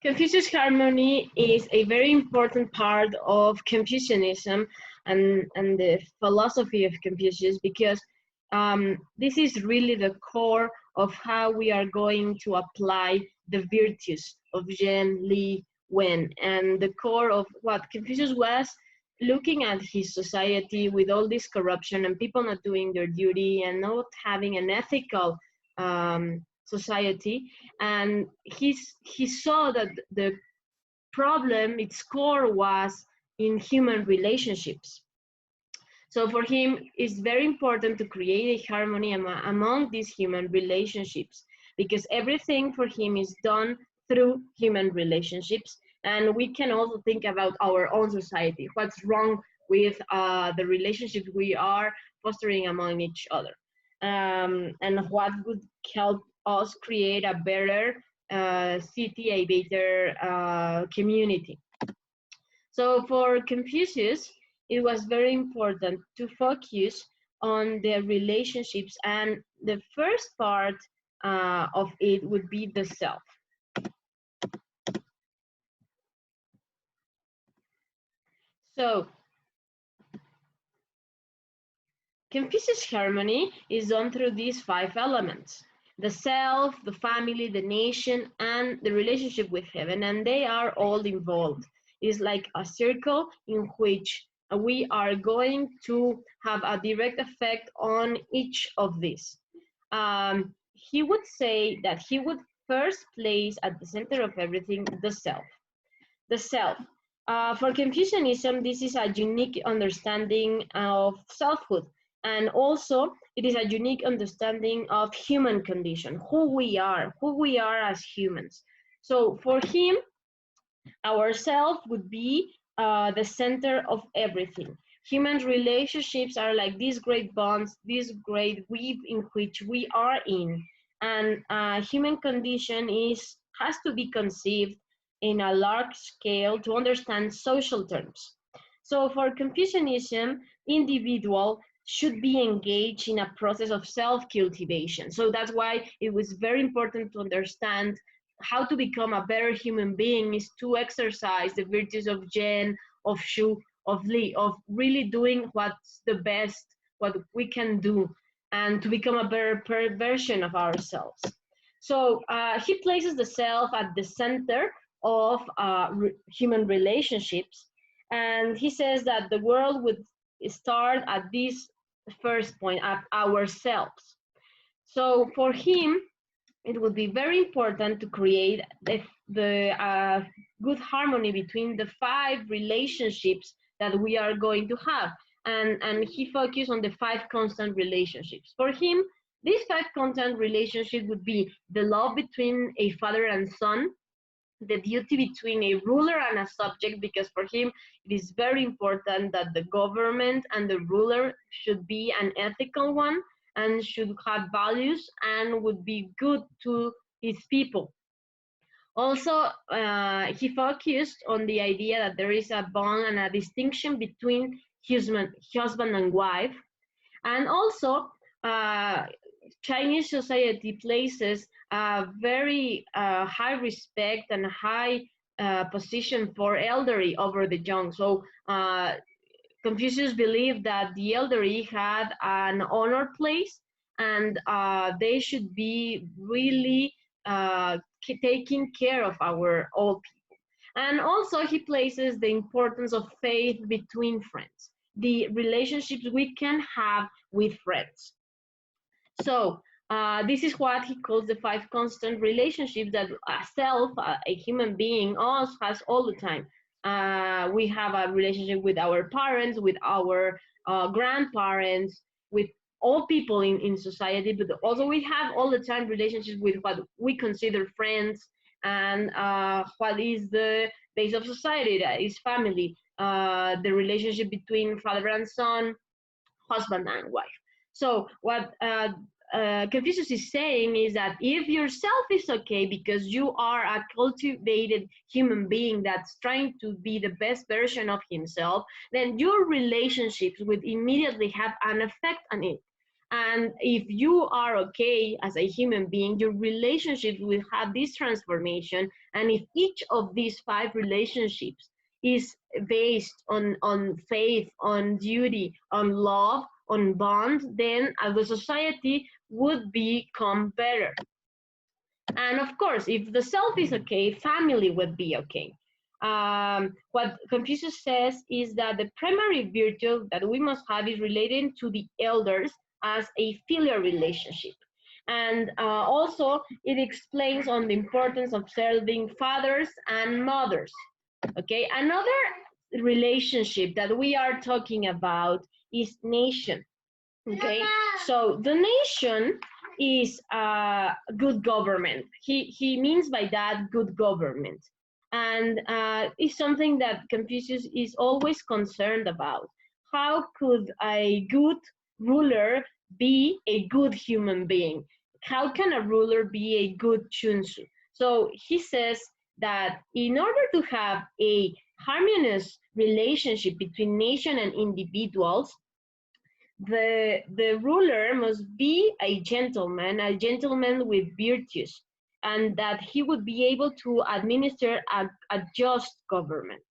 Confucius harmony is a very important part of Confucianism and the philosophy of Confucius because this is really the core of how we are going to apply the virtues of Zhen, Li, Wen, and the core of what Confucius was looking at his society with all this corruption and people not doing their duty and not having an ethical society. And he saw that the problem, its core, was in human relationships. So for him, it's very important to create a harmony among these human relationships because everything for him is done through human relationships. And we can also think about our own society, what's wrong with the relationships we are fostering among each other, and what would help us create a better city, a better community. So for Confucius, it was very important to focus on the relationships, and the first part of it would be the self. So Confucius harmony is done through these 5 elements: the self, the family, the nation, and the relationship with heaven, and they are all involved. It's like a circle in which we are going to have a direct effect on each of these. He would say that he would first place at the center of everything the self. The self. For Confucianism, this is a unique understanding of selfhood, and also it is a unique understanding of human condition, who we are as humans. So for him, ourself would be the center of everything. Human relationships are like these great bonds, this great weave in which we are in, and human condition has to be conceived in a large scale to understand social terms. So for Confucianism, individual should be engaged in a process of self-cultivation. So that's why it was very important to understand how to become a better human being is to exercise the virtues of Zhen, of Shu, of Li, of really doing what's the best, what we can do, and to become a better version of ourselves. So he places the self at the center of human relationships, and he says that the world would start at this first point, at ourselves. So for him, it would be very important to create the good harmony between the 5 relationships that we are going to have. And he focused on the 5 constant relationships. For him, these 5 constant relationships would be the love between a father and son, the duty between a ruler and a subject, because for him it is very important that the government and the ruler should be an ethical one and should have values and would be good to his people. Also, he focused on the idea that there is a bond and a distinction between husband and wife. And also, Chinese society places a very high respect and high position for elderly over the young. So Confucius believed that the elderly had an honored place, and they should be really taking care of our old people. And also he places the importance of faith between friends, the relationships we can have with friends. So this is what he calls the 5 constant relationships that a self, a human being, us has all the time. We have a relationship with our parents, with our grandparents, with all people in society, but also we have all the time relationships with what we consider friends, and what is the base of society, that is family, the relationship between father and son, husband and wife. So what Confucius is saying is that if yourself is okay because you are a cultivated human being that's trying to be the best version of himself, then your relationships would immediately have an effect on it. And if you are okay as a human being, your relationship will have this transformation. And if each of these 5 relationships is based on faith, on duty, on love, on bond, then the society would become better. And of course, if the self is okay, family would be okay. What Confucius says is that the primary virtue that we must have is relating to the elders as a filial relationship. And also, it explains on the importance of serving fathers and mothers. Okay, another relationship that we are talking about is nation. Okay, so the nation is good government. He means by that good government, and it's something that Confucius is always concerned about. How could a good ruler be a good human being? How can a ruler be a good chunsu? So he says that in order to have a harmonious relationship between nation and individuals, the ruler must be a gentleman with virtues, and that he would be able to administer a just government.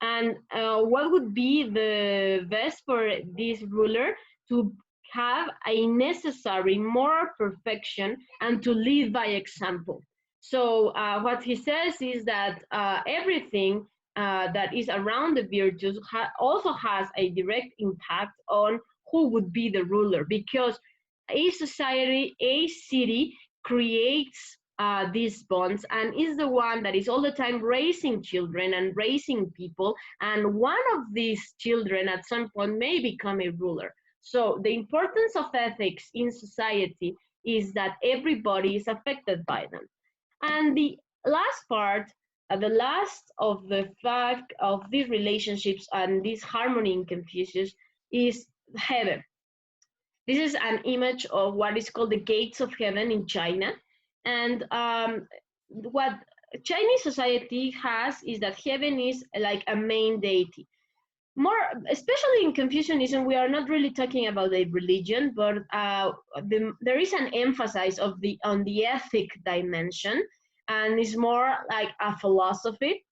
And what would be the best for this ruler? To have a necessary moral perfection and to lead by example. So what he says is that everything that is around the virtues also has a direct impact on who would be the ruler, because a society, a city creates these bonds and is the one that is all the time raising children and raising people, and one of these children at some point may become a ruler. So the importance of ethics in society is that everybody is affected by them. And the last part, the last of the 5 of these relationships and this harmony in Confucius is heaven. This is an image of what is called the gates of heaven in China. And what Chinese society has is that heaven is like a main deity. More, especially in Confucianism, we are not really talking about a religion, but there is an emphasis on the ethic dimension, and it's more like a philosophy.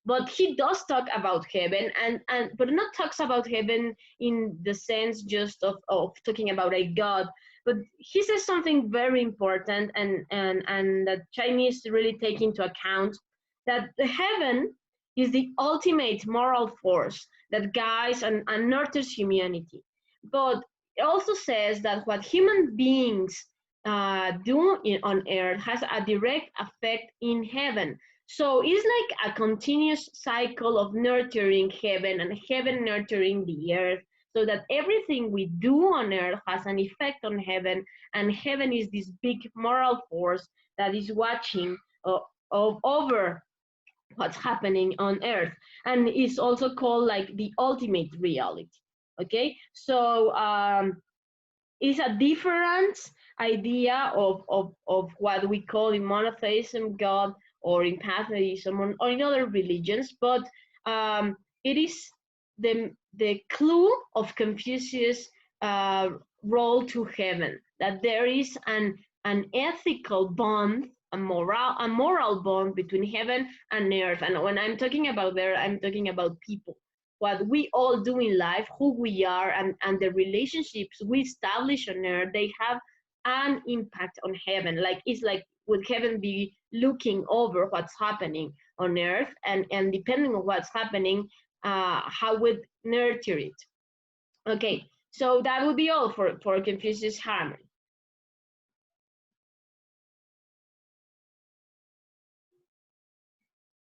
But he does talk about heaven, and but not talks about heaven in the sense just of talking about a god, but he says something very important, and that Chinese really take into account, that the heaven is the ultimate moral force that guides and nurtures humanity. But it also says that what human beings do on earth has a direct effect in heaven. So it's like a continuous cycle of nurturing heaven and heaven nurturing the earth, so that everything we do on earth has an effect on heaven, and heaven is this big moral force that is watching over what's happening on earth, and is also called like the ultimate reality. Okay, so it's a different idea of what we call in monotheism God, or in pantheism, or in other religions, but it is the clue of Confucius' role to heaven, that there is an ethical bond, a moral bond between heaven and earth. And when I'm talking about there, I'm talking about people, what we all do in life, who we are, and the relationships we establish on earth, they have an impact on heaven. Like, it's like, would heaven be looking over what's happening on earth, and depending on what's happening, how would nurture it. Okay, so that would be all for Confucius harmony.